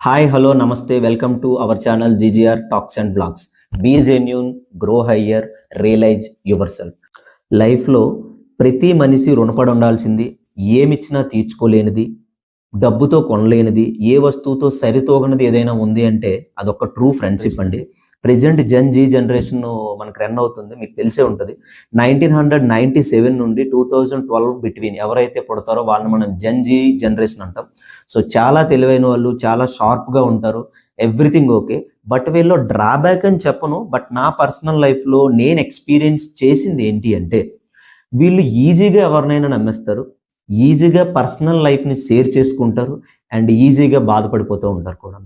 Hi hello నమస్తే welcome to our channel GGR talks and blogs. Be genuine, grow higher, realise yourself. లైఫ్లో ప్రతి మనిషి రుణపడి ఉండాల్సింది, ఏమిచ్చినా తీర్చుకోలేనిది, డబ్బుతో కొనలేనిది, ఏ వస్తువుతో సరితూగనిది ఏదైనా ఉంది అంటే అదొక ట్రూ ఫ్రెండ్షిప్ అండి. ప్రెజెంట్ జీ జనరేషన్ మనకు రన్ అవుతుంది, మీకు తెలిసే ఉంటుంది. 1997 నుండి 2012 బిట్వీన్ ఎవరైతే పుడతారో వాళ్ళని మనం జీ జనరేషన్ అంటాం. సో చాలా తెలివైన వాళ్ళు, చాలా షార్ప్గా ఉంటారు, ఎవ్రీథింగ్ ఓకే. బట్ వీళ్ళు డ్రాబ్యాక్ అని చెప్పను, బట్ నా పర్సనల్ లైఫ్లో నేను ఎక్స్పీరియన్స్ చేసింది ఏంటి అంటే, వీళ్ళు ఈజీగా ఎవరినైనా నమ్మేస్తారు, ఈజీగా పర్సనల్ లైఫ్ని షేర్ చేసుకుంటారు అండ్ ఈజీగా బాధపడిపోతూ ఉంటారు కూడా.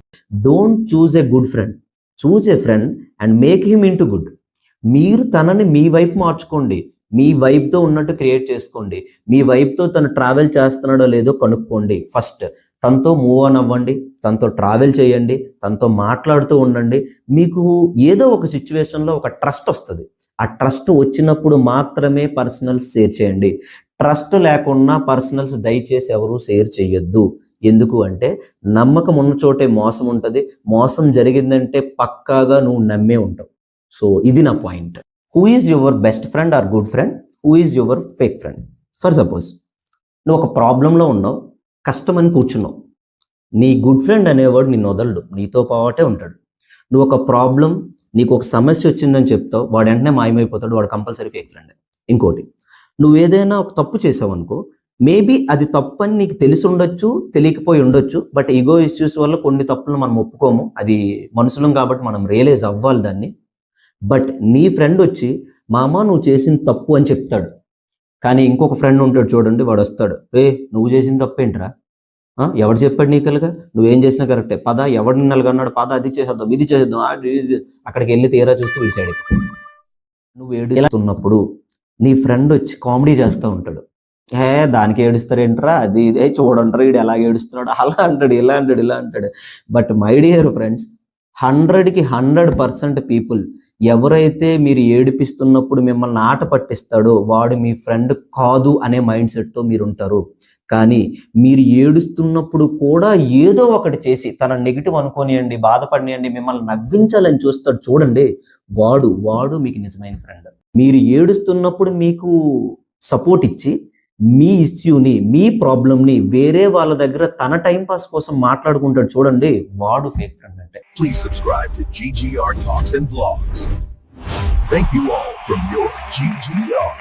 Don't choose a good friend, choose a friend and make him in to good. మీరు తనని మీ వైపు మార్చుకోండి, మీ వైపుతో ఉన్నట్టు క్రియేట్ చేసుకోండి, మీ వైపుతో తను ట్రావెల్ చేస్తున్నాడో లేదో కనుక్కోండి. ఫస్ట్ తనతో మూవ్ ఆన్ అవ్వండి, తనతో ట్రావెల్ చేయండి, తనతో మాట్లాడుతూ ఉండండి. మీకు ఏదో ఒక సిచ్యువేషన్లో ఒక ట్రస్ట్ వస్తుంది. ఆ ట్రస్ట్ వచ్చినప్పుడు మాత్రమే పర్సనల్స్ షేర్ చేయండి. ట్రస్ట్ లేకుండా పర్సనల్స్ దయచేసి ఎవరు షేర్ చేయొద్దు. ఎందుకు అంటే నమ్మకం ఉన్న చోటే మోసం ఉంటుంది, మోసం జరిగిందంటే పక్కాగా నువ్వు నమ్మే ఉంటావు. సో ఇది నా point. Who is your best friend or good friend, who is your fake friend? For suppose నువ్వు ఒక ప్రాబ్లంలో ఉన్నావు, కష్టమని కూర్చున్నావు, నీ గుడ్ ఫ్రెండ్ అనేవాడు నిన్ను వదలడు, నీతో పాటే ఉంటాడు. నువ్వు ఒక ప్రాబ్లం, నీకు ఒక సమస్య వచ్చిందని చెప్తావు, వాడు వెంటనే మాయమైపోతాడు, వాడు కంపల్సరీ ఫేక్ ఫ్రెండ్. ఇంకోటి, నువ్వు ఏదైనా ఒక తప్పు చేసావు అనుకో, మేబీ అది తప్పు అని నీకు తెలిసి ఉండొచ్చు, తెలియకపోయి ఉండొచ్చు, బట్ ఈగో ఇష్యూస్ వల్ల కొన్ని తప్పులను మనం ఒప్పుకోము, అది మనుషులం కాబట్టి మనం రియలైజ్ అవ్వాలి దాన్ని. బట్ నీ ఫ్రెండ్ వచ్చి మామ నువ్వు చేసిన తప్పు అని చెప్తాడు, కానీ ఇంకొక ఫ్రెండ్ ఉంటాడు చూడండి, వాడు వస్తాడు, నువ్వు చేసిన తప్పు ఏంట్రా, ఎవడు చెప్పాడు నీకలుగా, నువ్వేం చేసినా కరెక్టే, పద ఎవడు నిన్నలుగన్నాడు, పద అది చేసేద్దాం ఇది చేసేద్దాం, అక్కడికి వెళ్ళి తీరా చూస్తే విడిచాడు. నువ్వు ఏడుస్తున్నప్పుడు నీ ఫ్రెండ్ వచ్చి కామెడీ చేస్తూ ఉంటాడు, దానికి ఏడుస్తారేంట్రా, అది ఇదే చూడంటారు వీడు ఎలా ఏడుస్తున్నాడు, అలా అంటాడు, ఇలా అంటాడు, ఇలా అంటాడు. బట్ మై డియర్ ఫ్రెండ్స్, 100కి 100% పీపుల్ ఎవరైతే మీరు ఏడిపిస్తున్నప్పుడు మిమ్మల్ని ఆట పట్టిస్తాడో వాడు మీ ఫ్రెండ్ కాదు అనే మైండ్ సెట్తో మీరు ఉంటారు. కానీ మీరు ఏడుస్తున్నప్పుడు కూడా ఏదో ఒకటి చేసి తన నెగిటివ్ అనుకోనియండి, బాధపడియండి, మిమ్మల్ని నవ్వించాలని చూస్తాడు చూడండి, వాడు మీకు నిజమైన ఫ్రెండ్. మీరు ఏడుస్తున్నప్పుడు మీకు సపోర్ట్ ఇచ్చి మీ ఇష్యూని, మీ ప్రాబ్లమ్ని వేరే వాళ్ళ దగ్గర తన టైం పాస్ కోసం మాట్లాడుకుంటాడు చూడండి, వాడు ఫేక్ ఫ్రెండ్ అంటే. Please subscribe to GGR Talks and Vlogs. Thank you all from your GGR.